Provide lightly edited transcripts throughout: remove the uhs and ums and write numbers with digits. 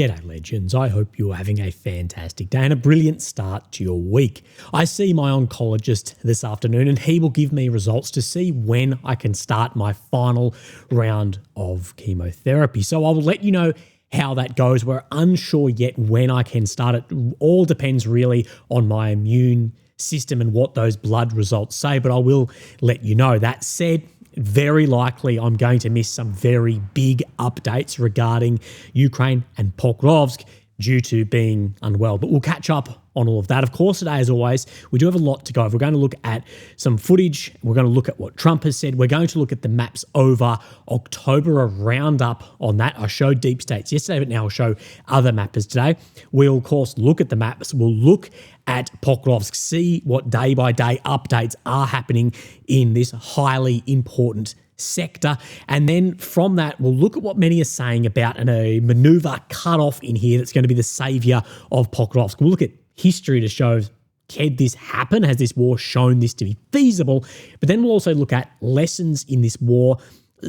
G'day legends, I hope you're having a fantastic day and a brilliant start to your week. I see my oncologist this afternoon and he will give me results to see when I can start my final round of chemotherapy. So I will let you know how that goes. We're unsure yet when I can start it. All depends really on my immune system and what those blood results say, but I will let you know. That said, very likely I'm going to miss some very big updates regarding Ukraine and Pokrovsk due to being unwell, but we'll catch up on all of that. Of course, today, as always, we do have a lot to go over. We're going to look at some footage. We're going to look at what Trump has said. We're going to look at the maps over October, a roundup on that. I showed deep states yesterday, but now I'll show other mappers today. We'll, of course, look at the maps. We'll look at Pokrovsk, see what day-by-day updates are happening in this highly important sector. And then from that, we'll look at what many are saying about a maneuver cut off in here that's going to be the savior of Pokrovsk. We'll look at history to show, can this happen? Has this war shown this to be feasible? But then we'll also look at lessons in this war,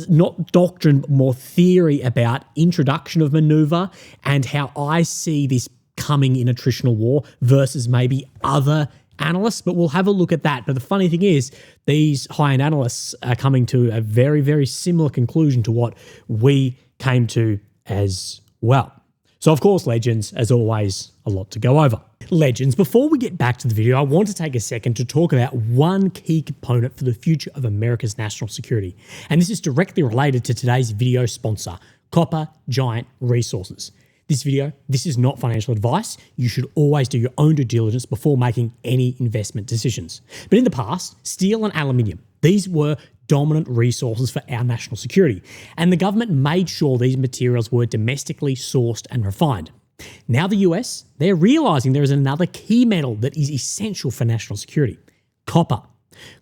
not doctrine, but more theory about introduction of maneuver and how I see this coming in attritional war versus maybe other analysts, but we'll have a look at that. But the funny thing is, these high-end analysts are coming to a very, very similar conclusion to what we came to as well. So, of course, legends, as always, a lot to go over. Legends, before we get back to the video, I want to take a second to talk about one key component for the future of America's national security. And this is directly related to today's video sponsor, Copper Giant Resources. This is not financial advice. You should always do your own due diligence before making any investment decisions. But in the past, steel and aluminium, these were dominant resources for our national security, and the government made sure these materials were domestically sourced and refined. Now the US, they're realizing there is another key metal that is essential for national security: copper.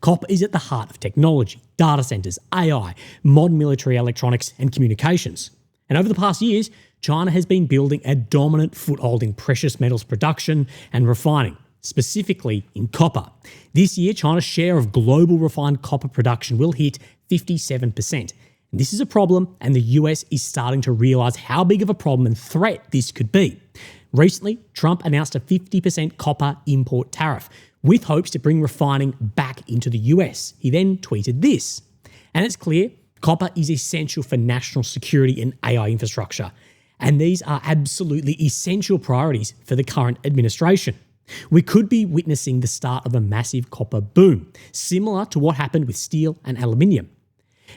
Copper is at the heart of technology, data centers, AI, modern military electronics, and communications. And over the past years, China has been building a dominant foothold in precious metals production and refining, specifically in copper. This year, China's share of global refined copper production will hit 57%. And this is a problem, and the US is starting to realize how big of a problem and threat this could be. Recently, Trump announced a 50% copper import tariff, with hopes to bring refining back into the US. He then tweeted this, and it's clear copper is essential for national security and AI infrastructure. And these are absolutely essential priorities for the current administration. We could be witnessing the start of a massive copper boom, similar to what happened with steel and aluminium.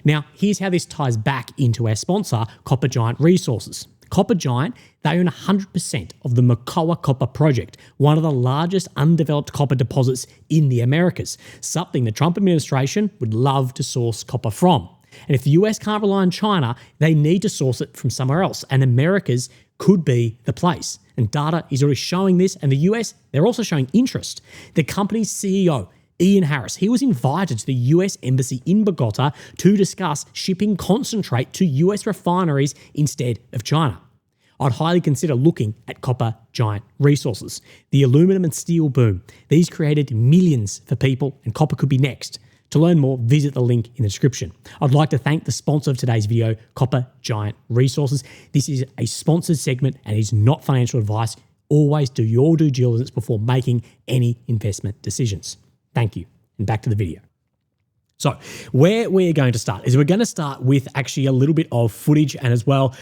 Now, here's how this ties back into our sponsor, Copper Giant Resources. Copper Giant, they own 100% of the Mocoa Copper Project, one of the largest undeveloped copper deposits in the Americas, something the Trump administration would love to source copper from. And if the US can't rely on China, they need to source it from somewhere else, and America's could be the place. And data is already showing this, and the US, they're also showing interest. The company's CEO, Ian Harris, he was invited to the US Embassy in Bogota to discuss shipping concentrate to US refineries instead of China. I'd highly consider looking at Copper Giant Resources. The aluminum and steel boom, these created millions for people, and copper could be next. To learn more, visit the link in the description. I'd like to thank the sponsor of today's video, Copper Giant Resources. This is a sponsored segment and is not financial advice. Always do your due diligence before making any investment decisions. Thank you, and back to the video. So where we're going to start is we're going to start with actually a little bit of footage and as well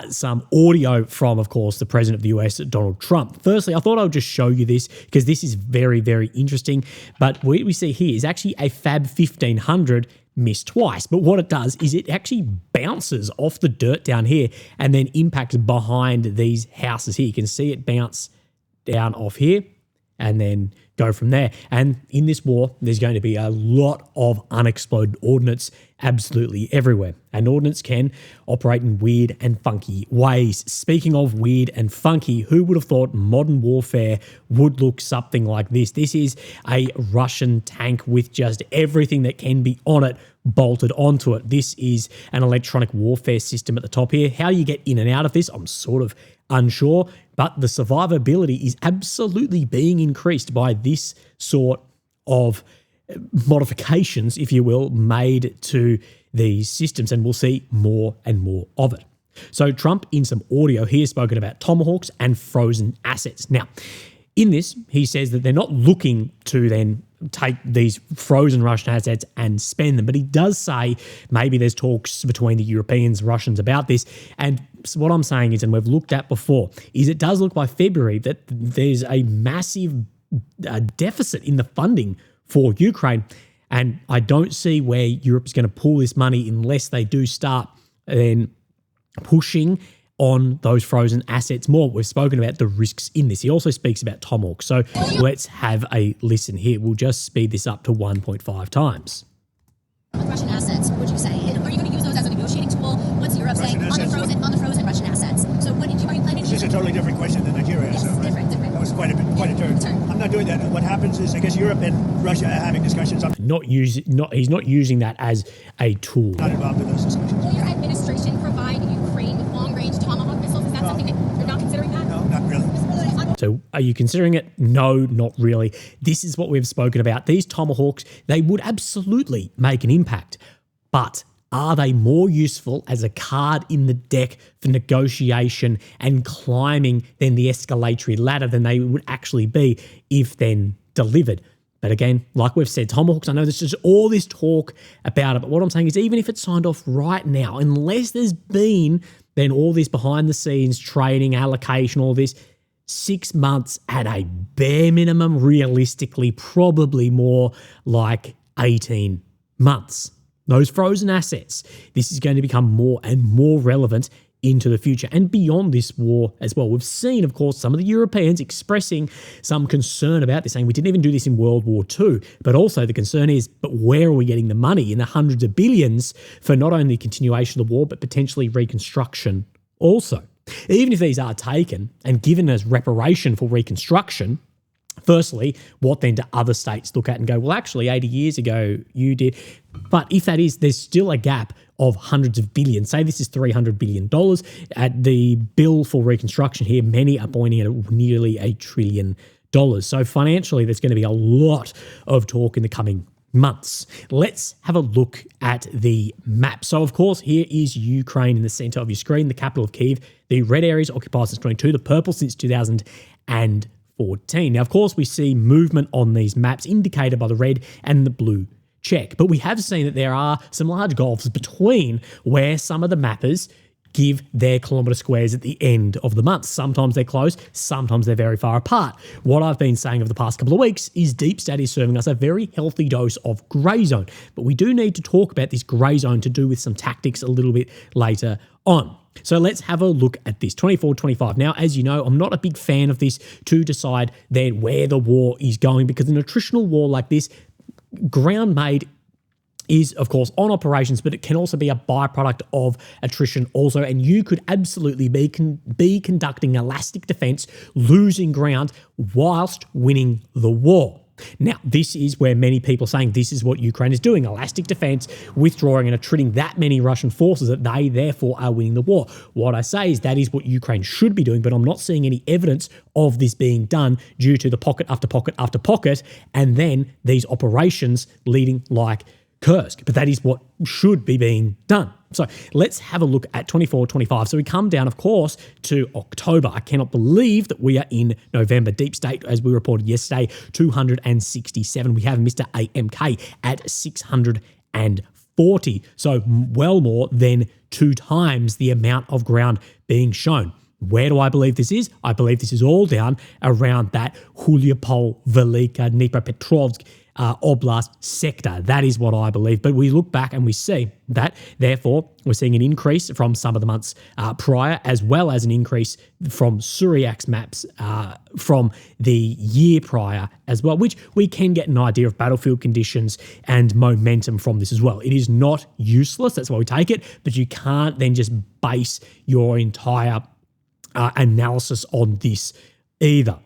some audio from, of course, the President of the US, Donald Trump. Firstly, I thought I would just show you this because this is very, very interesting. But what we see here is actually a Fab 1500 missed twice. But what it does is it actually bounces off the dirt down here and then impacts behind these houses here. You can see it bounce down off here and then go from there. And in this war, there's going to be a lot of unexploded ordnance absolutely everywhere. And ordnance can operate in weird and funky ways. Speaking of weird and funky, who would have thought modern warfare would look something like this? This is a Russian tank with just everything that can be on it bolted onto it. This is an electronic warfare system at the top here. How you get in and out of this, I'm sort of unsure, but the survivability is absolutely being increased by this sort of modifications, if you will, made to these systems, and we'll see more and more of it. So Trump, in some audio, he has spoken about tomahawks and frozen assets. Now, in this, he says that they're not looking to then take these frozen Russian assets and spend them, but he does say maybe there's talks between the Europeans and Russians about this. And so what I'm saying is, and we've looked at before, is it does look by February that there's a massive deficit in the funding for Ukraine. And I don't see where Europe's going to pull this money unless they do start then pushing on those frozen assets more. We've spoken about the risks in this. He also speaks about tomahawks. So let's have a listen here. We'll just speed this up to 1.5 times. Russian assets, would you say? Are you going to use those as a negotiating tool? What's Europe saying on the frozen Russian assets? So what are you planning to do? This is a totally different question than Nigeria. Yes, so different. That was quite a turn. I'm not doing that. What happens is, I guess Europe and Russia are having discussions. He's not using that as a tool. Not involved in those discussions. Will your administration provide Ukraine with long-range Tomahawk missiles? Is that something that you're not considering that? No, not really. So are you considering it? No, not really. This is what we've spoken about. These tomahawks, they would absolutely make an impact, but are they more useful as a card in the deck for negotiation and climbing than the escalatory ladder than they would actually be if then delivered? But again, like we've said, tomahawks, I know there's just all this talk about it, but what I'm saying is even if it's signed off right now, unless there's been then all this behind the scenes training, allocation, all this, 6 months at a bare minimum, realistically, probably more like 18 months. Those frozen assets, this is going to become more and more relevant into the future and beyond this war as well. We've seen, of course, some of the Europeans expressing some concern about this, saying we didn't even do this in World War II. But also the concern is, but where are we getting the money in the hundreds of billions for not only continuation of the war, but potentially reconstruction also? Even if these are taken and given as reparation for reconstruction, firstly, what then do other states look at and go, well, actually, 80 years ago, you did. But if that is, there's still a gap of hundreds of billions. Say this is $300 billion. At the bill for reconstruction here, many are pointing at nearly $1 trillion. So financially, there's going to be a lot of talk in the coming months. Let's have a look at the map. So, of course, here is Ukraine in the center of your screen, the capital of Kyiv. The red areas occupied since 22, the purple since 2014. Now, of course, we see movement on these maps indicated by the red and the blue check. But we have seen that there are some large gulfs between where some of the mappers give their kilometre squares at the end of the month. Sometimes they're close, sometimes they're very far apart. What I've been saying over the past couple of weeks is Deep State is serving us a very healthy dose of grey zone. But we do need to talk about this grey zone to do with some tactics a little bit later on. So let's have a look at this, 24-25. Now, as you know, I'm not a big fan of this to decide then where the war is going, because in an attritional war like this, ground made is, of course, on operations, but it can also be a byproduct of attrition also, and you could absolutely be conducting elastic defense, losing ground whilst winning the war. Now, this is where many people are saying this is what Ukraine is doing, elastic defense, withdrawing and attriting that many Russian forces that they therefore are winning the war. What I say is that is what Ukraine should be doing, but I'm not seeing any evidence of this being done due to the pocket after pocket after pocket, and then these operations leading like Kursk. But that is what should be being done. So let's have a look at 24-25. So we come down, of course, to October. I cannot believe that we are in November. Deep State, as we reported yesterday, 267. We have Mr. AMK at 640. So well more than 2 times the amount of ground being shown. Where do I believe this is? I believe this is all down around that Huliopol, Velika, Dnipropetrovsk Oblast sector. That is what I believe. But we look back and we see that, therefore, we're seeing an increase from some of the months prior, as well as an increase from Syriac's maps from the year prior as well, which we can get an idea of battlefield conditions and momentum from this as well. It is not useless. That's why we take it. But you can't then just base your entire analysis on this either.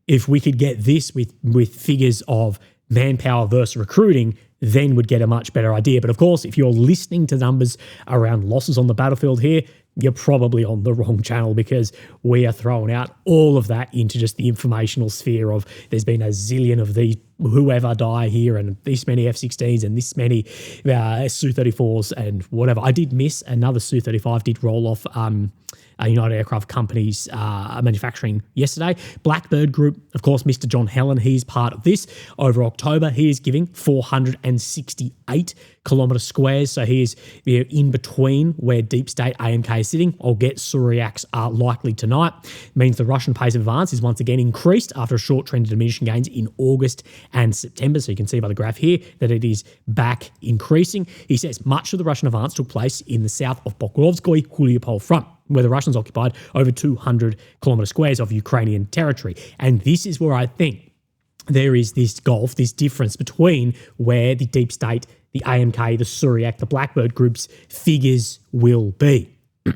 If we could get this with figures of manpower versus recruiting, then would get a much better idea. But of course, if you're listening to numbers around losses on the battlefield here, you're probably on the wrong channel, because we are throwing out all of that into just the informational sphere of there's been a zillion of these whoever die here and this many F-16s and this many Su-34s and whatever. I did miss another Su-35 did roll off United Aircraft Company's manufacturing yesterday. Blackbird Group, of course, Mr. John Helen, he's part of this. Over October, he is giving 468 kilometre squares. So he is in between where Deep State AMK is sitting. I'll get Suryaks likely tonight. It means the Russian pace of advance is once again increased after a short trend of diminishing gains in August and September. So you can see by the graph here that it is back increasing. He says much of the Russian advance took place in the south of Pokrovskoy-Huliopol front, where the Russians occupied over 200 kilometre squares of Ukrainian territory. And this is where I think there is this gulf, this difference between where the Deep State, the AMK, the Suryak, the Blackbird groups figures will be.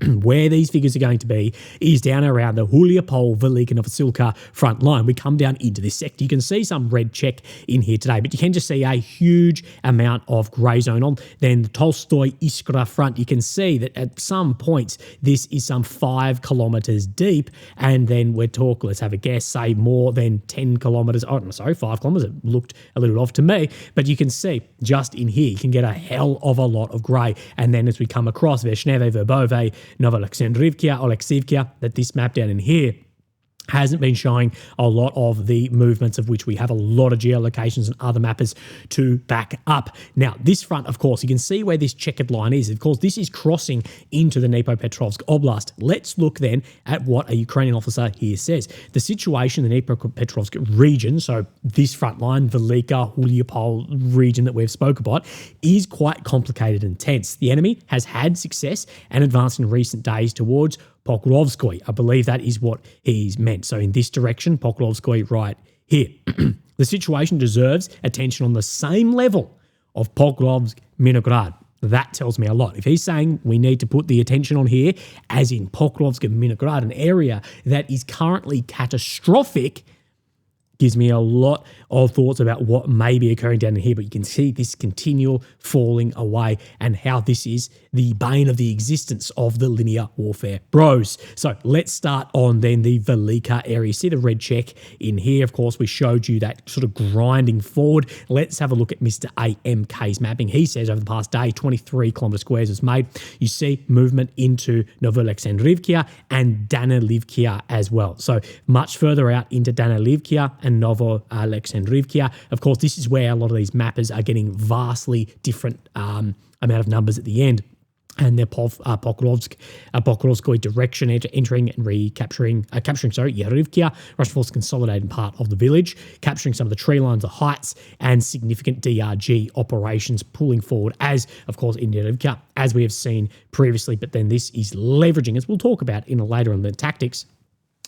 Where these figures are going to be is down around the Huliopol, Velika Novosilka front line. We come down into this sector. You can see some red check in here today, but you can just see a huge amount of grey zone on. Then the Tolstoy Iskra front, you can see that at some points, this is some 5 kilometres deep. And then we're talking, let's have a guess, say more than 10 kilometres. Oh, no, sorry, 5 kilometres. It looked a little off to me, but you can see just in here, you can get a hell of a lot of grey. And then as we come across Veshneve, Verbove, Oleksivka, that this map down in here hasn't been showing a lot of the movements of which we have a lot of geolocations and other mappers to back up. Now, this front, of course, you can see where this checkered line is. Of course, this is crossing into the Dnipropetrovsk Oblast. Let's look then at what a Ukrainian officer here says. The situation in the Dnipropetrovsk region, so this front line, Velika, Huliopol region that we've spoke about, is quite complicated and tense. The enemy has had success and advanced in recent days towards Pokrovskoy. I believe that is what he's meant. So in this direction, Pokrovskoy right here. The situation deserves attention on the same level of Pokrovsk, Minograd. That tells me a lot. If he's saying we need to put the attention on here, as in Pokrovsk and Minograd, an area that is currently catastrophic, gives me a lot of thoughts about what may be occurring down here. But you can see this continual falling away and how this is the bane of the existence of the linear warfare bros. So let's start on then the Velika area. See the red check in here. Of course, we showed you that sort of grinding forward. Let's have a look at Mr. AMK's mapping. He says over the past day, 23 kilometre squares was made. You see movement into Novoalexandrivka and Danilivka as well. So much further out into Danilivka and Novoalexandrivka. Of course, this is where a lot of these mappers are getting vastly different amount of numbers at the end. And they're Pokrovskoy direction, entering and capturing Yarivkia. Russian forces consolidated part of the village, capturing some of the tree lines, the heights, and significant DRG operations pulling forward, as, of course, in Yarivkia, as we have seen previously. But then this is leveraging, as we'll talk about in later on the tactics,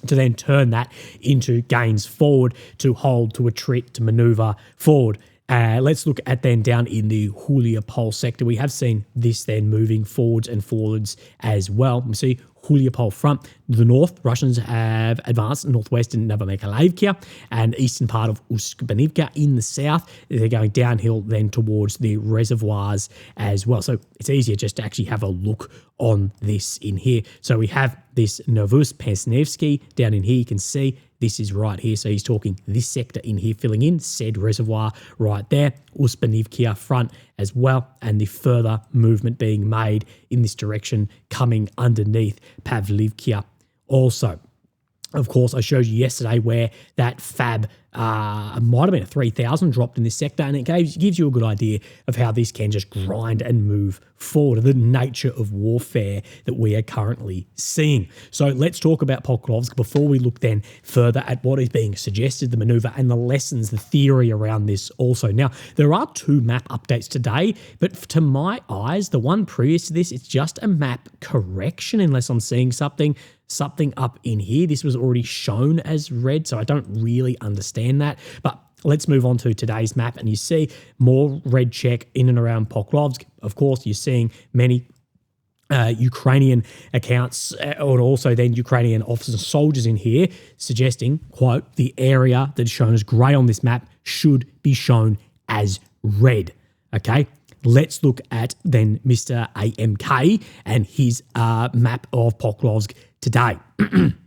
to then turn that into gains forward, to hold, to retreat, to maneuver forward. Let's look at then down in the Huliopol sector. We have seen this then moving forwards and forwards as well. We see Huliopol front. The north, Russians have advanced northwest in Novomykolaiv and eastern part of Uskbanivka. In the south, they're going downhill then towards the reservoirs as well. So it's easier just to actually have a look on this in here. So we have this Novus Pesnevsky down in here. You can see this is right here. So he's talking this sector in here, filling in said reservoir right there. Uspinivkia front as well, and the further movement being made in this direction coming underneath Pavlivkia also. Of course, I showed you yesterday where that FAB might have been a 3,000 dropped in this sector, and it gives you a good idea of how this can just grind and move forward, the nature of warfare that we are currently seeing. So let's talk about Pokrovsk before we look then further at what is being suggested, the maneuver and the lessons, the theory around this also. Now, there are 2 map updates today, but to my eyes, the one previous to this, it's just a map correction unless I'm seeing something up in here. This was already shown as red, so I don't really understand that. But let's move on to today's map, and you see more red check in and around Pokrovsk. Of course, you're seeing many Ukrainian accounts, or also then Ukrainian officers and soldiers in here suggesting, quote, the area that is shown as grey on this map should be shown as red. Okay, let's look at then Mr. AMK and his map of Pokrovsk today.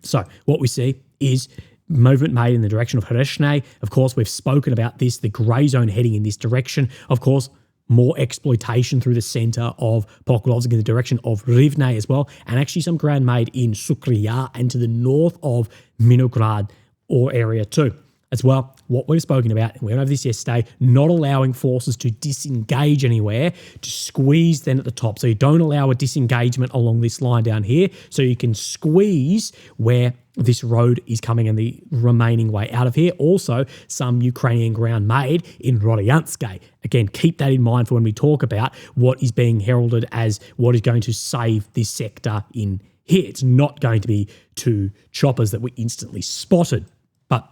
So what we see is movement made in the direction of Hreshne. Of course, we've spoken about this, the grey zone heading in this direction. Of course, more exploitation through the centre of Pokrovsk in the direction of Rivne as well, and actually some ground made in Sukriya and to the north of Minograd or area too. As well, what we've spoken about, and we went over this yesterday, not allowing forces to disengage anywhere, to squeeze then at the top. So you don't allow a disengagement along this line down here, so you can squeeze where this road is coming and the remaining way out of here. Also, some Ukrainian ground made in Rodyanske. Again, keep that in mind for when we talk about what is being heralded as what is going to save this sector in here. It's not going to be two choppers that we instantly spotted. But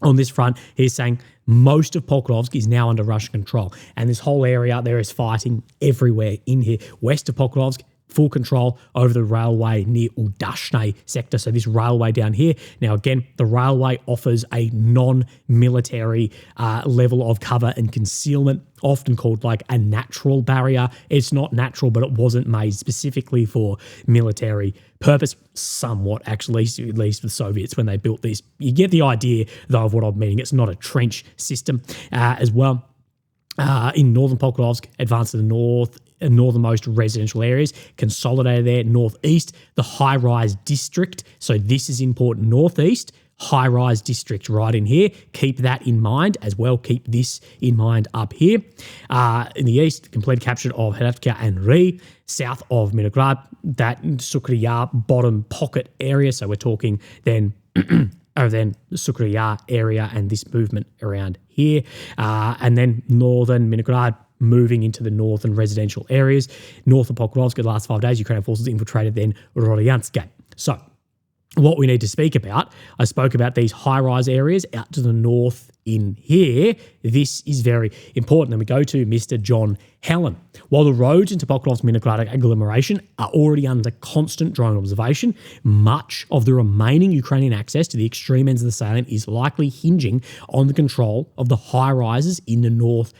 on this front, he's saying most of Pokrovsk is now under Russian control. And this whole area, there is fighting everywhere in here. West of Pokrovsk, full control over the railway near Udashne sector. So this railway down here. Now, again, the railway offers a non-military level of cover and concealment, often called like a natural barrier. It's not natural, but it wasn't made specifically for military purpose. Somewhat, actually, at least the Soviets when they built this. You get the idea, though, of what I'm meaning. It's not a trench system as well. In northern Pokrovsk, advanced to the north, northernmost residential areas, consolidated there, northeast, the high-rise district. So this is important, northeast, high-rise district right in here. Keep that in mind as well. Keep this in mind up here. In the east, complete capture of Herovka and Ri. South of Minograd, that Sukriya bottom pocket area. So we're talking then then the Sukriya area and this movement around here. And then northern Minograd moving into the northern residential areas. North of Pokrovsk, the last 5 days, Ukrainian forces infiltrated then Rodyanske. So what we need to speak about, I spoke about these high-rise areas out to the north in here. This is very important. And we go to Mr. John Helen. While the roads into Pokrovsk-Minograd agglomeration are already under constant drone observation, much of the remaining Ukrainian access to the extreme ends of the salient is likely hinging on the control of the high-rises in the north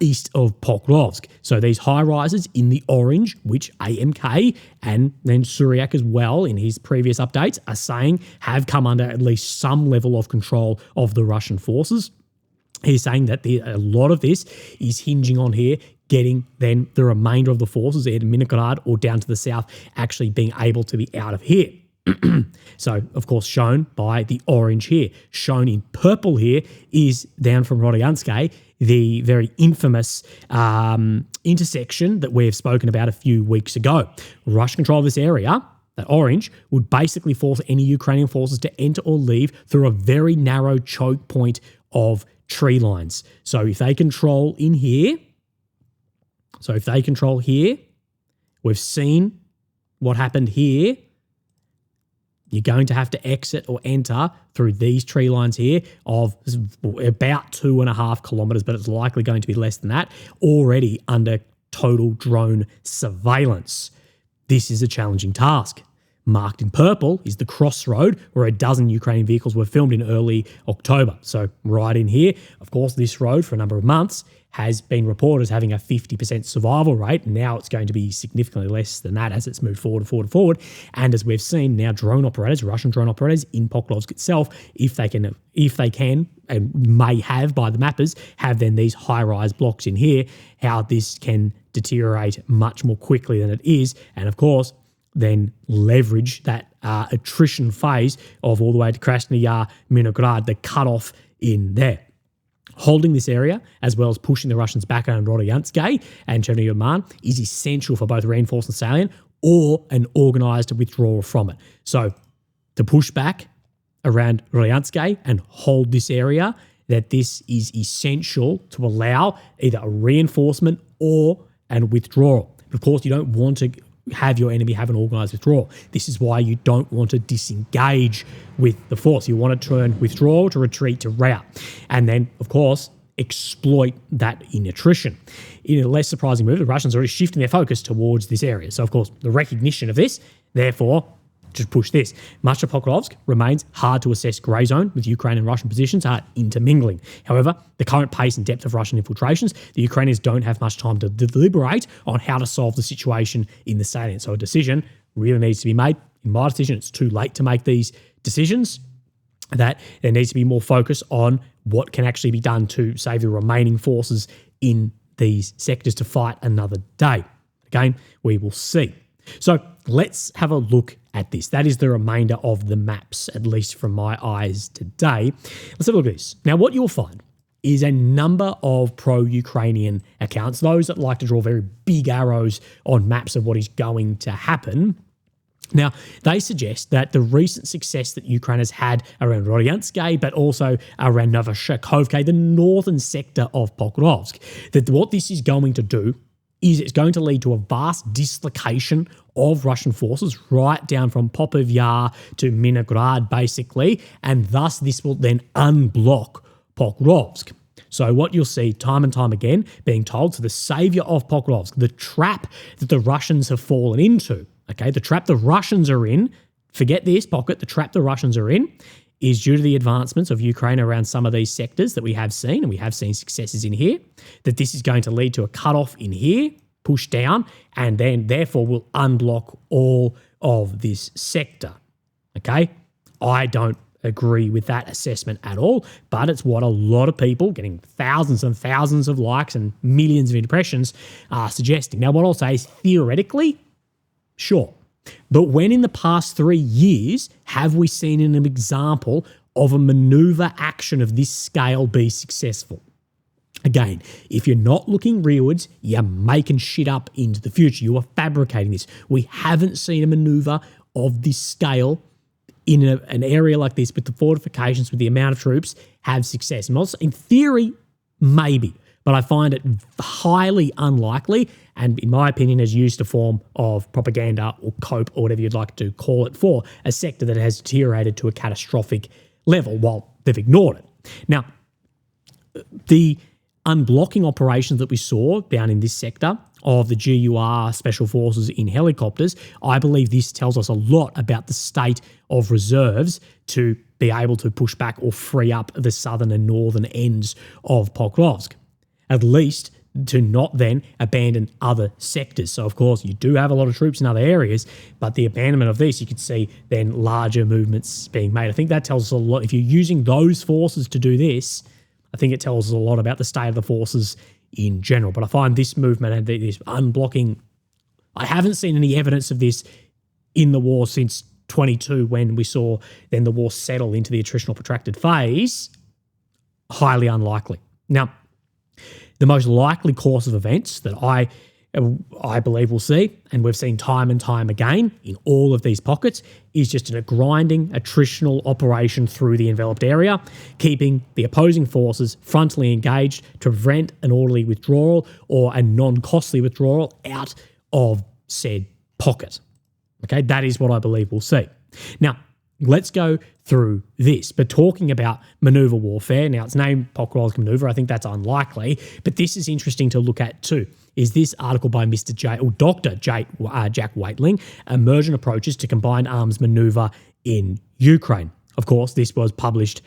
east of Pokrovsk. So these high rises in the orange, which AMK and then Suryak as well in his previous updates are saying have come under at least some level of control of the Russian forces. He's saying that a lot of this is hinging on here getting then the remainder of the forces either Minograd or down to the south actually being able to be out of here. So, of course, shown by the orange here. Shown in purple here is down from Rodyanske, the very infamous intersection that we have spoken about a few weeks ago. Russian control of this area, that orange, would basically force any Ukrainian forces to enter or leave through a very narrow choke point of tree lines. So if they control in here, we've seen what happened here. You're going to have to exit or enter through these tree lines here of about 2.5 kilometres, but it's likely going to be less than that, already under total drone surveillance. This is a challenging task. Marked in purple is the crossroad where a dozen Ukrainian vehicles were filmed in early October. So right in here, of course, this road for a number of months has been reported as having a 50% survival rate. Now it's going to be significantly less than that as it's moved forward. And as we've seen now, drone operators, Russian drone operators in Pokrovsk itself, if they can and may have by the mappers, have then these high-rise blocks in here, how this can deteriorate much more quickly than it is. And of course, then leverage that attrition phase of all the way to Krasnaya, Minograd, the cutoff in there. Holding this area, as well as pushing the Russians back around Rodyanske and Chernihiv is essential for both reinforced and salient or an organised withdrawal from it. So to push back around Rodyanske and hold this area, that this is essential to allow either a reinforcement or a withdrawal. Of course, you don't want to have your enemy have an organised withdrawal. This is why you don't want to disengage with the force. You want to turn withdrawal to retreat to rout. And then, of course, exploit that in attrition. In a less surprising move, the Russians are already shifting their focus towards this area. So, of course, the recognition of this, therefore, just push this. Much of Pokrovsk remains hard to assess grey zone with Ukrainian and Russian positions are intermingling. However, the current pace and depth of Russian infiltrations, the Ukrainians don't have much time to deliberate on how to solve the situation in the salient. So a decision really needs to be made. In my decision, it's too late to make these decisions. that there needs to be more focus on what can actually be done to save the remaining forces in these sectors to fight another day. Again, we will see. So let's have a look at this. That is the remainder of the maps, at least from my eyes today. Let's have a look at this. Now, what you'll find is a number of pro-Ukrainian accounts, those that like to draw very big arrows on maps of what is going to happen. Now, they suggest that the recent success that Ukraine has had around Rodyansk, but also around Novoshakovka, the northern sector of Pokrovsk, that what this is going to do is it's going to lead to a vast dislocation of Russian forces right down from Popov Yar to Minograd, basically, and thus this will then unblock Pokrovsk. So what you'll see time and time again being told to the saviour of Pokrovsk, the trap that the Russians have fallen into, okay, the trap the Russians are in, forget this pocket, the trap the Russians are in is due to the advancements of Ukraine around some of these sectors that we have seen, and we have seen successes in here, that this is going to lead to a cutoff in here, push down, and then therefore will unblock all of this sector, okay? I don't agree with that assessment at all, but it's what a lot of people getting thousands and thousands of likes and millions of impressions are suggesting. Now, what I'll say is theoretically, sure. But when in the past 3 years have we seen an example of a maneuver action of this scale be successful? Again, if you're not looking rearwards, you're making shit up into the future. You are fabricating this. We haven't seen a maneuver of this scale in an area like this with the fortifications, with the amount of troops, have success. And also, in theory, maybe, but I find it highly unlikely, and in my opinion has used a form of propaganda or cope or whatever you'd like to call it for a sector that has deteriorated to a catastrophic level while they've ignored it. Now, the unblocking operations that we saw down in this sector of the GUR Special Forces in helicopters, I believe this tells us a lot about the state of reserves to be able to push back or free up the southern and northern ends of Pokrovsk, at least to not then abandon other sectors. So, of course, you do have a lot of troops in other areas, but the abandonment of this, you could see then larger movements being made. I think that tells us a lot. If you're using those forces to do this, I think it tells us a lot about the state of the forces in general. But I find this movement and this unblocking, I haven't seen any evidence of this in the war since 22 when we saw then the war settle into the attritional protracted phase. Highly unlikely. Now, the most likely course of events that I believe we'll see, and we've seen time and time again in all of these pockets, is just a grinding attritional operation through the enveloped area, keeping the opposing forces frontally engaged to prevent an orderly withdrawal or a non-costly withdrawal out of said pocket. Okay, that is what I believe we'll see. Now, let's go through this. But talking about maneuver warfare, now it's named Pokrovsk maneuver, I think that's unlikely, but this is interesting to look at too, is this article by Dr. Jack Waitling, Emergent Approaches to Combined Arms Maneuver in Ukraine. Of course, this was published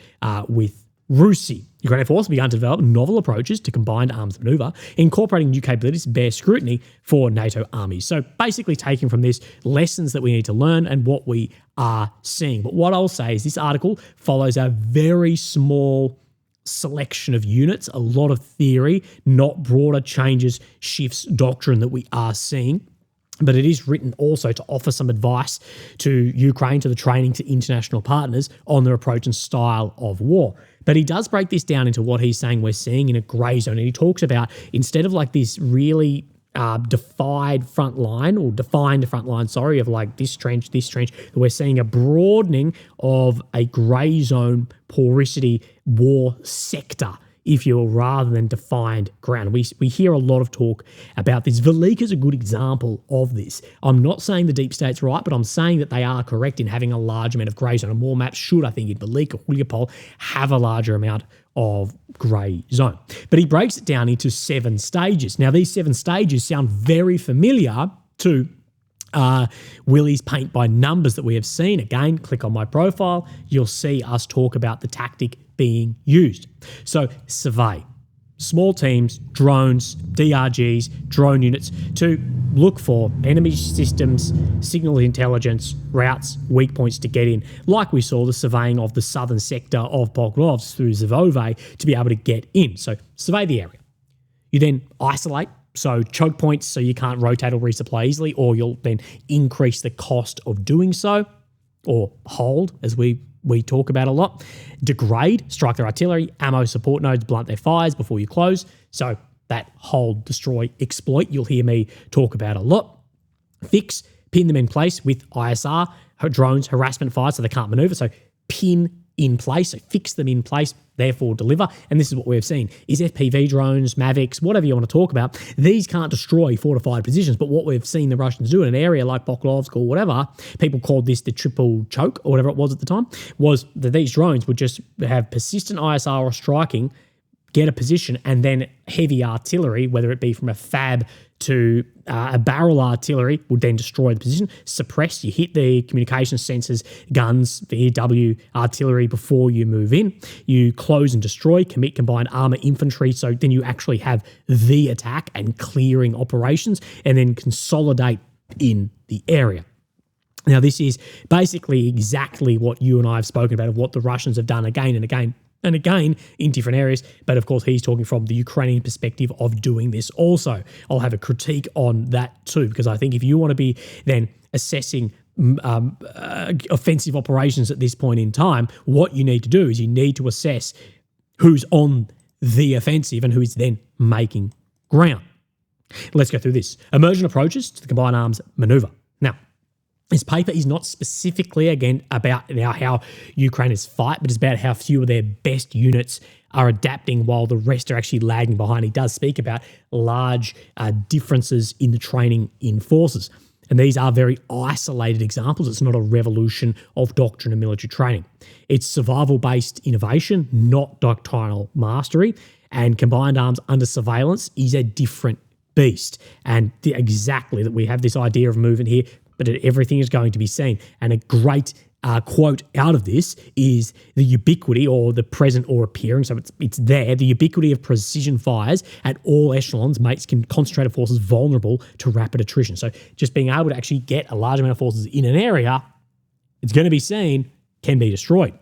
with RUSI. Ukrainian forces began to develop novel approaches to combined arms maneuver, incorporating new capabilities to bear scrutiny for NATO armies. So basically taking from this lessons that we need to learn and what we are seeing. But what I'll say is this article follows a very small selection of units, a lot of theory, not broader changes, shifts, doctrine that we are seeing. But it is written also to offer some advice to Ukraine, to the training, to international partners on their approach and style of war. But he does break this down into what he's saying we're seeing in a grey zone. And he talks about, instead of like this really defined front line, of like this trench, we're seeing a broadening of a grey zone porosity war sector, if you will, rather than defined ground. We hear a lot of talk about this. Velika is a good example of this. I'm not saying the deep state's right, but I'm saying that they are correct in having a large amount of grey zone. And more maps should, I think, in Velika, Mariupol, have a larger amount of grey zone. But he breaks it down into 7 stages. Now, these 7 stages sound very familiar to Willie's paint by numbers that we have seen. Again, click on my profile. You'll see us talk about the tactic being used. So survey, small teams, drones, DRGs, drone units to look for enemy systems, signal intelligence, routes, weak points to get in, like we saw the surveying of the southern sector of Pokrovsk through Zvove to be able to get in. So survey the area. You then isolate, so choke points so you can't rotate or resupply easily, or you'll then increase the cost of doing so, or hold, as we talk about a lot. Degrade, strike their artillery, ammo support nodes, blunt their fires before you close. So that hold, destroy, exploit, you'll hear me talk about a lot. Fix, pin them in place with ISR, drones, harassment fire so they can't maneuver. So pin in place, so fix them in place, therefore deliver. And this is what we've seen, is FPV drones, Mavics, whatever you want to talk about, these can't destroy fortified positions. But what we've seen the Russians do in an area like Pokrovsk or whatever, people called this the triple choke or whatever it was at the time, was that these drones would just have persistent ISR or striking, get a position, and then heavy artillery, whether it be from a FAB to a barrel artillery, would then destroy the position, suppress, you hit the communication sensors, guns, VW, artillery before you move in. You close and destroy, commit combined armour infantry, so then you actually have the attack and clearing operations, and then consolidate in the area. Now, this is basically exactly what you and I have spoken about, of what the Russians have done again and again and again in different areas. But of course, he's talking from the Ukrainian perspective of doing this also. I'll have a critique on that too, because I think if you want to be then assessing offensive operations at this point in time, what you need to do is you need to assess who's on the offensive and who is then making ground. Let's go through this. Emergent approaches to the combined arms maneuver. Now, this paper is not specifically, again, about now how Ukrainians fight, but it's about how few of their best units are adapting while the rest are actually lagging behind. He does speak about large differences in the training in forces. And these are very isolated examples. It's not a revolution of doctrine and military training. It's survival-based innovation, not doctrinal mastery. And combined arms under surveillance is a different beast. And exactly that we have this idea of movement here, but everything is going to be seen. And a great quote out of this is the ubiquity, or the present or appearing, so it's there, the ubiquity of precision fires at all echelons makes concentrated forces vulnerable to rapid attrition. So just being able to actually get a large amount of forces in an area, it's going to be seen, can be destroyed.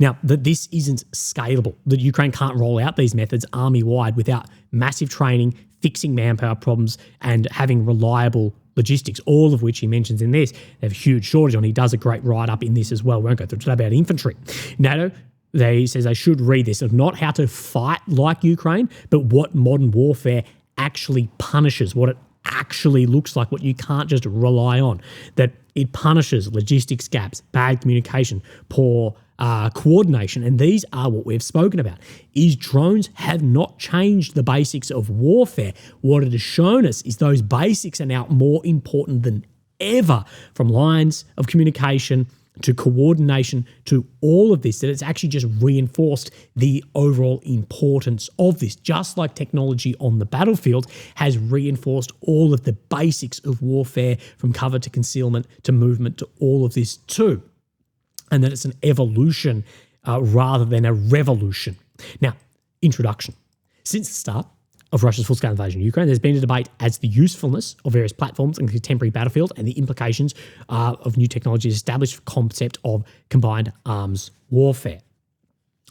Now, that this isn't scalable, that Ukraine can't roll out these methods army-wide without massive training, fixing manpower problems, and having reliable logistics, all of which he mentions in this. They have a huge shortage on. He does a great write-up in this as well. We won't go through it about infantry. NATO, he says they should read this of not how to fight like Ukraine, but what modern warfare actually punishes, what it actually looks like, what you can't just rely on, that it punishes logistics gaps, bad communication, poor coordination. And these are what we've spoken about, is drones have not changed the basics of warfare. What it has shown us is those basics are now more important than ever, from lines of communication to coordination to all of this, that it's actually just reinforced the overall importance of this, just like technology on the battlefield has reinforced all of the basics of warfare, from cover to concealment to movement to all of this too. And that it's an evolution rather than a revolution. Now, introduction. Since the start of Russia's full-scale invasion of Ukraine, there's been a debate as to the usefulness of various platforms in the contemporary battlefield and the implications of new technologies established for the concept of combined arms warfare.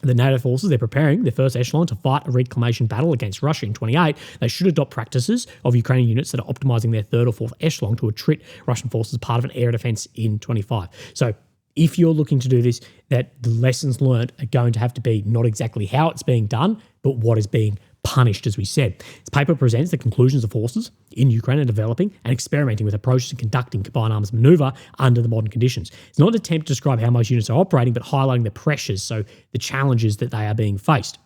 The NATO forces, they're preparing their first echelon to fight a reclamation battle against Russia in 28. They should adopt practices of Ukrainian units that are optimizing their third or fourth echelon to attrit Russian forces as part of an air defense in 25. So if you're looking to do this, that the lessons learned are going to have to be not exactly how it's being done, but what is being punished, as we said. This paper presents the conclusions of forces in Ukraine are developing and experimenting with approaches to conducting combined arms maneuver under the modern conditions. It's not an attempt to describe how most units are operating, but highlighting the pressures, so the challenges that they are being faced.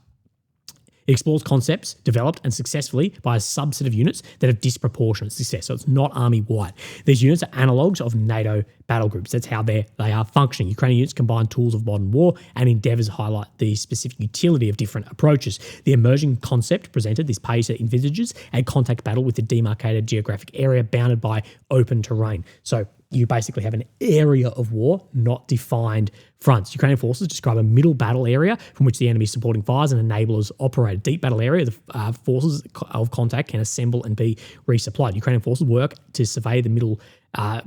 It explores concepts developed and successfully by a subset of units that have disproportionate success. So it's not army-wide. These units are analogues of NATO battle groups. That's how they are functioning. Ukrainian units combine tools of modern war and endeavours highlight the specific utility of different approaches. The emerging concept presented, this paper envisages a contact battle with a demarcated geographic area bounded by open terrain. So you basically have an area of war, not defined fronts. Ukrainian forces describe a middle battle area from which the enemy supporting fires and enablers operate. A deep battle area, the forces of contact can assemble and be resupplied. Ukrainian forces work to survey the middle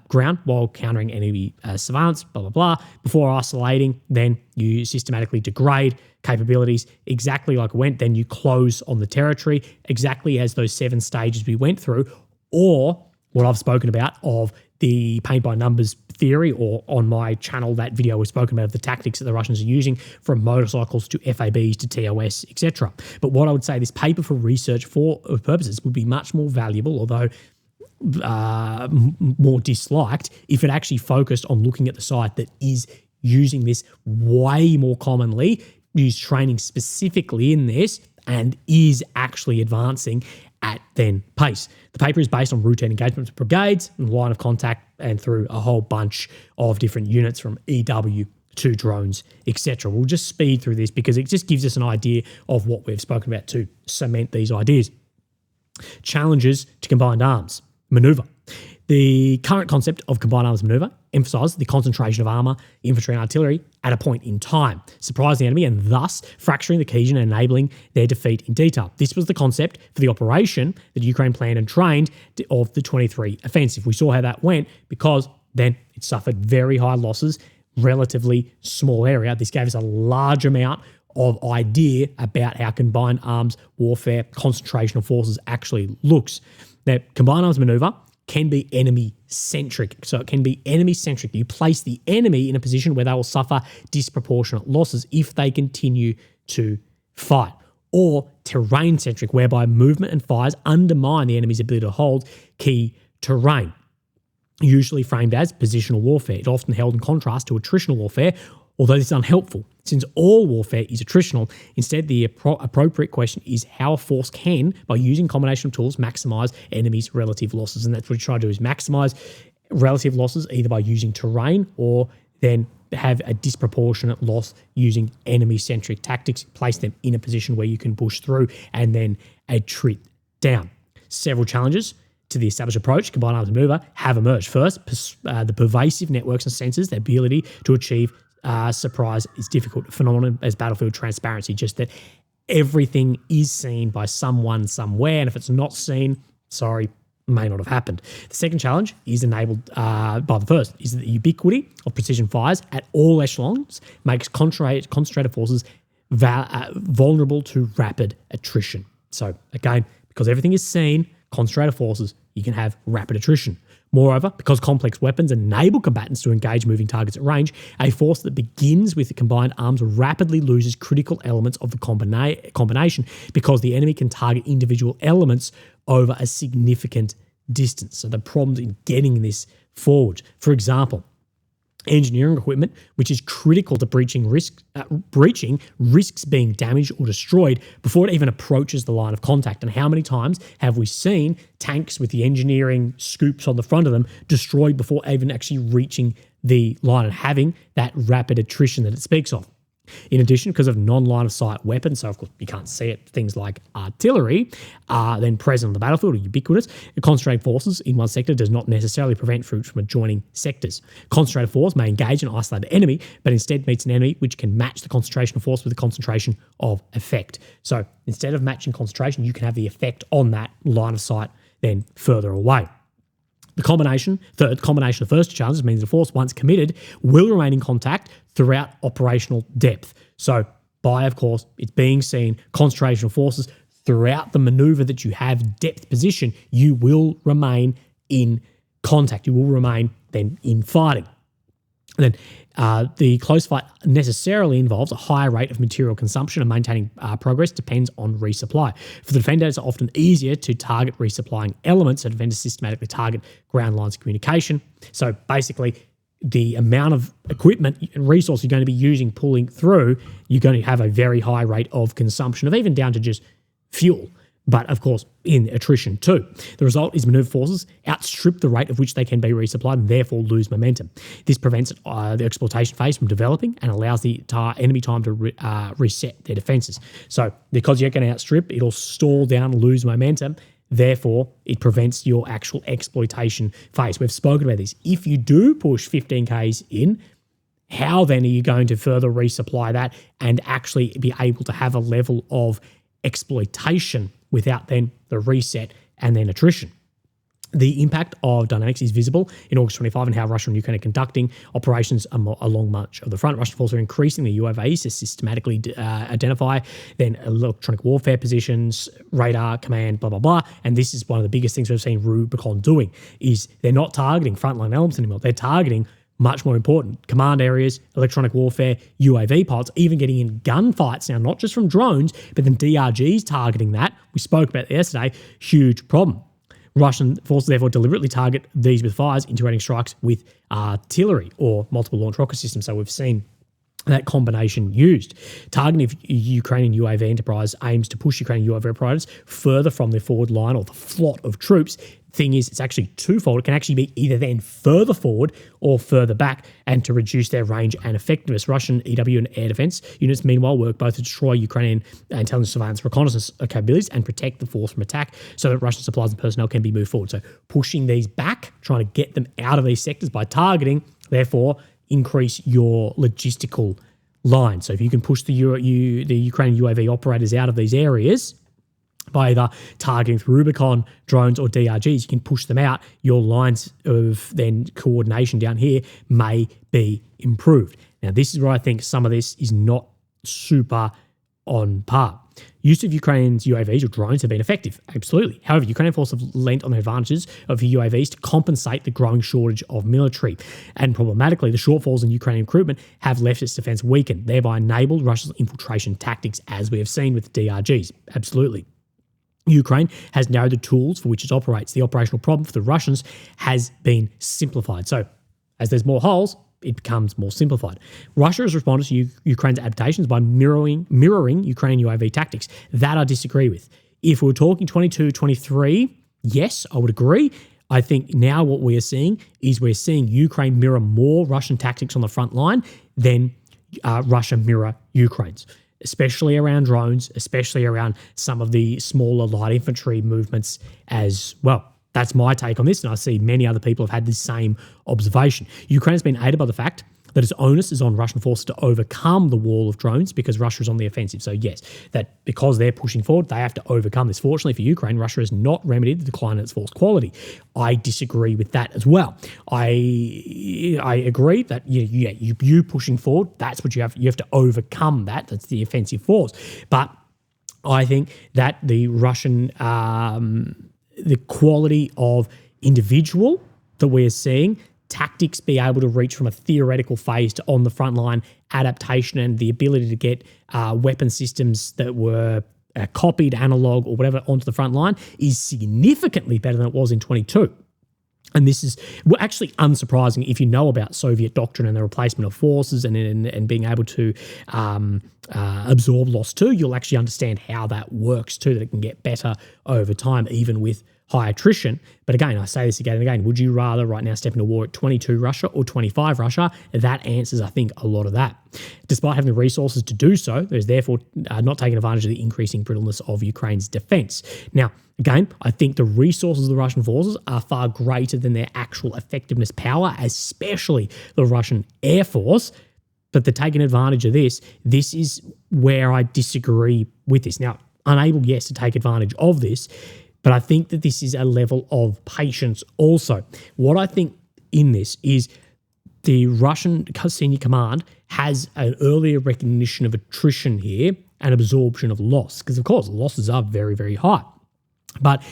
ground while countering enemy surveillance, blah, blah, blah. Before isolating, then you systematically degrade capabilities exactly like it went. Then you close on the territory exactly as those 7 stages we went through, or what I've spoken about of the paint by numbers theory, or on my channel, that video was spoken about of the tactics that the Russians are using, from motorcycles to FABs to TOS, etc. But what I would say, this paper for research purposes would be much more valuable, although more disliked, if it actually focused on looking at the site that is using this way more commonly, use training specifically in this, and is actually advancing at then pace. The paper is based on routine engagements with brigades and line of contact, and through a whole bunch of different units from EW to drones, etc. We'll just speed through this because it just gives us an idea of what we've spoken about to cement these ideas. Challenges to combined arms maneuver. The current concept of combined arms maneuver emphasises the concentration of armour, infantry and artillery at a point in time, surprising the enemy and thus fracturing the cohesion and enabling their defeat in detail. This was the concept for the operation that Ukraine planned and trained of the 23 offensive. We saw how that went because then it suffered very high losses, relatively small area. This gave us a large amount of idea about how combined arms warfare, concentration of forces actually looks. Now, combined arms maneuver can be enemy-centric. So it can be enemy-centric. You place the enemy in a position where they will suffer disproportionate losses if they continue to fight. Or terrain-centric, whereby movement and fires undermine the enemy's ability to hold key terrain. Usually framed as positional warfare. It's often held in contrast to attritional warfare, although this is unhelpful, since all warfare is attritional. Instead, the appropriate question is how a force can, by using combination of tools, maximise enemies' relative losses. And that's what you try to do, is maximise relative losses either by using terrain or then have a disproportionate loss using enemy-centric tactics, place them in a position where you can push through and then attrit down. Several challenges to the established approach, combined arms maneuver, have emerged. First, the pervasive networks and sensors, the ability to achieve surprise is difficult. A phenomenon as battlefield transparency, just that everything is seen by someone somewhere, and if it's not seen, sorry, may not have happened. The second challenge is enabled by the first, is that the ubiquity of precision fires at all echelons makes concentrated forces vulnerable to rapid attrition. So again, because everything is seen, concentrated forces, you can have rapid attrition. Moreover, because complex weapons enable combatants to engage moving targets at range, a force that begins with the combined arms rapidly loses critical elements of the combination because the enemy can target individual elements over a significant distance. So the problems in getting this forward. For example, engineering equipment, which is critical to breaching risks being damaged or destroyed before it even approaches the line of contact. And how many times have we seen tanks with the engineering scoops on the front of them destroyed before even actually reaching the line and having that rapid attrition that it speaks of? In addition, because of non-line of sight weapons, so of course you can't see it, things like artillery are then present on the battlefield or ubiquitous. Concentrated forces in one sector does not necessarily prevent troops from adjoining sectors. Concentrated force may engage and isolate the enemy, but instead meets an enemy which can match the concentration of force with the concentration of effect. So instead of matching concentration, you can have the effect on that line of sight then further away. The combination of first challenges means the force, once committed, will remain in contact throughout operational depth. So by, of course, it's being seen, concentration of forces throughout the maneuver that you have depth position, you will remain in contact. You will remain then in fighting. And then the close fight necessarily involves a higher rate of material consumption, and maintaining progress depends on resupply. For the defender, it's often easier to target resupplying elements, so defenders systematically target ground lines of communication. So basically, the amount of equipment and resource you're going to be using pulling through, you're going to have a very high rate of consumption of even down to just fuel. But of course, in attrition too. The result is maneuver forces outstrip the rate of which they can be resupplied and therefore lose momentum. This prevents the exploitation phase from developing and allows the enemy time to reset their defences. So because you're going to outstrip, it'll stall down, lose momentum. Therefore, it prevents your actual exploitation phase. We've spoken about this. If you do push 15Ks in, how then are you going to further resupply that and actually be able to have a level of exploitation without then the reset and then attrition? The impact of dynamics is visible in August 25 and how Russia and Ukraine are conducting operations along much of the front. Russian forces are increasing the UAVs to systematically identify then electronic warfare positions, radar, command, blah, blah, blah. And this is one of the biggest things we've seen Rubicon doing is they're not targeting frontline elements anymore. They're targeting much more important command areas, electronic warfare, UAV pilots, even getting in gunfights now, not just from drones, but then DRGs targeting that. We spoke about that yesterday. Huge problem. Russian forces therefore deliberately target these with fires, integrating strikes with artillery or multiple launch rocket systems. So we've seen that combination used. Targeting of Ukrainian UAV enterprise aims to push Ukrainian UAV operators further from the forward line or the flot of troops. Thing is, it's actually twofold. It can actually be either then further forward or further back, and to reduce their range and effectiveness. Russian EW and air defense units, meanwhile, work both to destroy Ukrainian intelligence, surveillance, reconnaissance capabilities and protect the force from attack so that Russian supplies and personnel can be moved forward. So pushing these back, trying to get them out of these sectors by targeting, therefore increase your logistical line. So if you can push the Ukrainian UAV operators out of these areas, by either targeting through Rubicon, drones, or DRGs, you can push them out. Your lines of then coordination down here may be improved. Now, this is where I think some of this is not super on par. Use of Ukraine's UAVs or drones have been effective, absolutely. However, Ukrainian forces have lent on the advantages of UAVs to compensate the growing shortage of military. And problematically, the shortfalls in Ukrainian recruitment have left its defense weakened, thereby enabled Russia's infiltration tactics, as we have seen with the DRGs. Absolutely. Ukraine has narrowed the tools for which it operates. The operational problem for the Russians has been simplified. So as there's more holes, it becomes more simplified. Russia has responded to Ukraine's adaptations by mirroring Ukrainian UAV tactics. That I disagree with. If we're talking 22, 23, yes, I would agree. I think now what we are seeing is we're seeing Ukraine mirror more Russian tactics on the front line than Russia mirror Ukraine's, especially around drones, especially around some of the smaller light infantry movements as well. That's my take on this, and I see many other people have had the same observation. Ukraine has been aided by the fact that its onus is on Russian forces to overcome the wall of drones because Russia is on the offensive. So yes, that because they're pushing forward, they have to overcome this. Fortunately for Ukraine, Russia has not remedied the decline in its force quality. I disagree with that as well. I agree that you pushing forward, that's what you have to overcome that. That's the offensive force. But I think that the Russian, the quality of individual that we're seeing, tactics be able to reach from a theoretical phase to on the front line adaptation and the ability to get weapon systems that were copied, analog or whatever onto the front line is significantly better than it was in 22. And this is actually unsurprising if you know about Soviet doctrine and the replacement of forces and being able to absorb loss too. You'll actually understand how that works too, that it can get better over time, even with high attrition. But again, I say this again and again, would you rather right now step into war at 22 Russia or 25 Russia? That answers, I think, a lot of that. Despite having the resources to do so, there's therefore not taking advantage of the increasing brittleness of Ukraine's defense. Now, again, I think the resources of the Russian forces are far greater than their actual effectiveness power, especially the Russian Air Force. But they're taking advantage of this. This is where I disagree with this. Now, unable, yes, to take advantage of this, but I think that this is a level of patience also. What I think in this is the Russian senior command has an earlier recognition of attrition here and absorption of loss, because of course losses are very, very high. But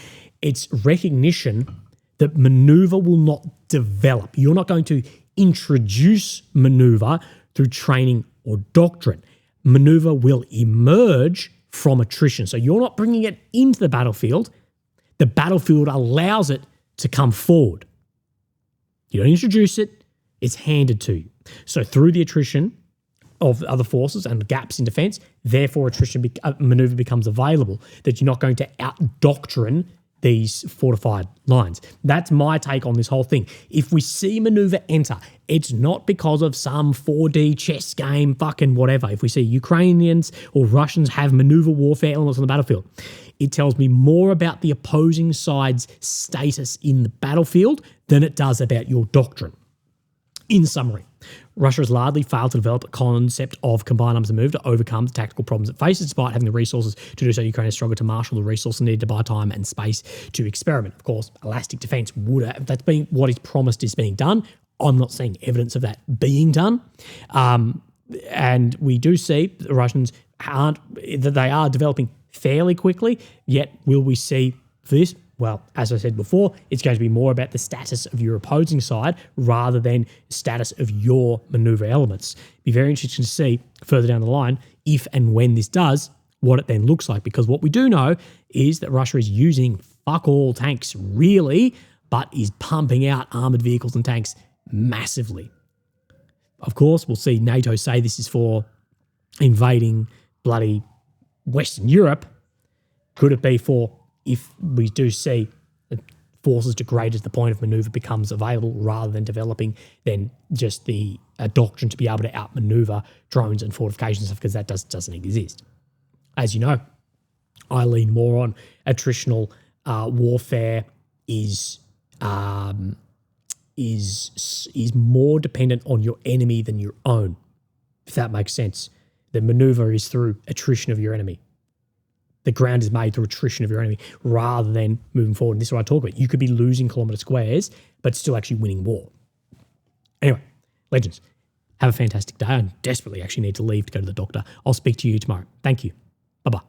it's recognition that maneuver will not develop. You're not going to introduce maneuver through training or doctrine. Maneuver will emerge from attrition. So you're not bringing it into the battlefield. The battlefield allows it to come forward. You don't introduce it, it's handed to you. So through the attrition of other forces and gaps in defense, therefore maneuver becomes available, that you're not going to out-doctrine these fortified lines. That's my take on this whole thing. If we see maneuver enter, it's not because of some 4D chess game, fucking whatever. If we see Ukrainians or Russians have maneuver warfare elements on the battlefield, it tells me more about the opposing side's status in the battlefield than it does about your doctrine. In summary, Russia has largely failed to develop a concept of combined arms and move to overcome the tactical problems it faces, despite having the resources to do so. Ukraine has struggled to marshal the resources needed to buy time and space to experiment. Of course, elastic defence would have, that's been what is promised is being done. I'm not seeing evidence of that being done. And we do see the Russians that they are developing fairly quickly, yet will we see this? Well, as I said before, it's going to be more about the status of your opposing side rather than status of your manoeuvre elements. Be very interesting to see further down the line if and when this does, what it then looks like. Because what we do know is that Russia is using fuck all tanks really, but is pumping out armoured vehicles and tanks massively. Of course, we'll see NATO say this is for invading bloody Western Europe. Could it be for if we do see the forces degrade to the point of manoeuvre becomes available rather than developing then just the doctrine to be able to outmaneuver drones and fortifications, because that doesn't exist. As you know, I lean more on attritional warfare is more dependent on your enemy than your own, if that makes sense. The manoeuvre is through attrition of your enemy. The ground is made through attrition of your enemy rather than moving forward. And this is what I talk about. You could be losing kilometre squares, but still actually winning war. Anyway, legends, have a fantastic day. I desperately actually need to leave to go to the doctor. I'll speak to you tomorrow. Thank you. Bye-bye.